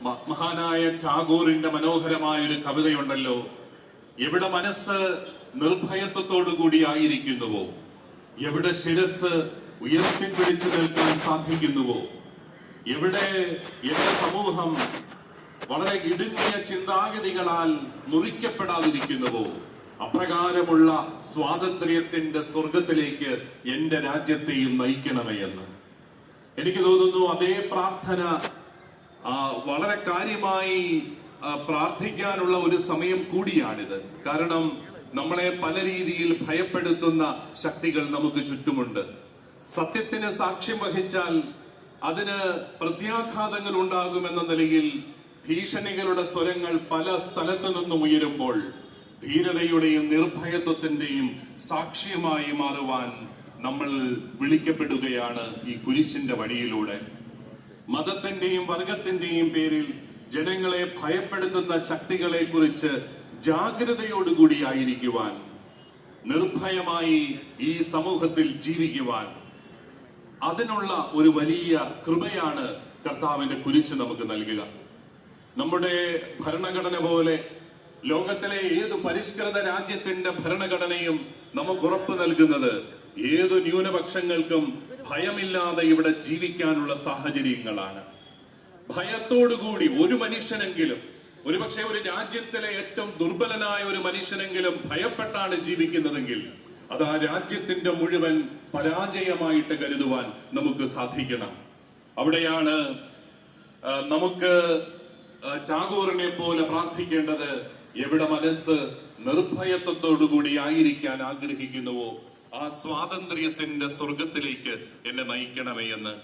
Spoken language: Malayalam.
മഹാനായ ടാഗോറിന്റെ മനോഹരമായ ഒരു കവിതയുണ്ടല്ലോ, എവിടെ മനസ്സ് നിർഭയത്വത്തോടുകൂടി ആയിരിക്കുന്നുവോ, എവിടെ ശിരസ് ഉയർത്തിപ്പിടിച്ചു നിൽക്കാൻ സാധിക്കുന്നുവോ, എവിടെ സമൂഹം വളരെ ഇടുങ്ങിയ ചിന്താഗതികളാൽ മുറിക്കപ്പെടാതിരിക്കുന്നുവോ, അപ്രകാരമുള്ള സ്വാതന്ത്ര്യത്തിന്റെ സ്വർഗത്തിലേക്ക് എന്റെ രാജ്യത്തെയും നയിക്കണമേ എന്ന് എനിക്ക് തോന്നുന്നു. അതേ പ്രാർത്ഥന വളരെ കാര്യമായി പ്രാർത്ഥിക്കാനുള്ള ഒരു സമയം കൂടിയാണിത്. കാരണം നമ്മളെ പല രീതിയിൽ ഭയപ്പെടുത്തുന്ന ശക്തികൾ നമുക്ക് ചുറ്റുമുണ്ട്. സത്യത്തിന് സാക്ഷ്യം വഹിച്ചാൽ അതിന് പ്രത്യാഘാതങ്ങൾ ഉണ്ടാകുമെന്ന നിലയിൽ ഭീഷണികളുടെ സ്വരങ്ങൾ പല സ്ഥലത്തു നിന്നും ഉയരുമ്പോൾ ധീരതയുടെയും നിർഭയത്വത്തിന്റെയും സാക്ഷ്യമായി മാറുവാൻ നമ്മൾ വിളിക്കപ്പെടുകയാണ് ഈ കുരിശിന്റെ വഴിയിലൂടെ. മതത്തിന്റെയും വർഗത്തിന്റെയും പേരിൽ ജനങ്ങളെ ഭയപ്പെടുത്തുന്ന ശക്തികളെ കുറിച്ച് ജാഗ്രതയോടുകൂടി ആയിരിക്കുവാൻ, നിർഭയമായി ഈ സമൂഹത്തിൽ ജീവിക്കുവാൻ, അതിനുള്ള ഒരു വലിയ കൃപയാണ് കർത്താവിന്റെ കുരിശ് നമുക്ക് നൽകുക. നമ്മുടെ ഭരണഘടന പോലെ ലോകത്തിലെ ഏത് പരിഷ്കൃത രാജ്യത്തിന്റെ ഭരണഘടനയും നമുക്ക് ഉറപ്പ് നൽകുന്നത് ഏതു ന്യൂനപക്ഷങ്ങൾക്കും ഭയമില്ലാതെ ഇവിടെ ജീവിക്കാനുള്ള സാഹചര്യങ്ങളാണ്. ഭയത്തോടുകൂടി ഒരു മനുഷ്യനെങ്കിലും, ഒരുപക്ഷെ ഒരു രാജ്യത്തിലെ ഏറ്റവും ദുർബലനായ ഒരു മനുഷ്യനെങ്കിലും ഭയപ്പെട്ടാണ് ജീവിക്കുന്നതെങ്കിൽ അത് ആ രാജ്യത്തിന്റെ മുഴുവൻ പരാജയമായിട്ട് കരുതുവാൻ നമുക്ക് സാധിക്കണം. അവിടെയാണ് നമുക്ക് ടാഗോറിനെ പോലെ പ്രാർത്ഥിക്കേണ്ടത്. എവിടെ മനസ്സ് നിർഭയത്വത്തോടുകൂടി ആയിരിക്കാൻ ആഗ്രഹിക്കുന്നുവോ ആ സ്വാതന്ത്ര്യത്തിന്റെ സ്വർഗത്തിലേക്ക് എന്നെ നയിക്കണമേ എന്ന്.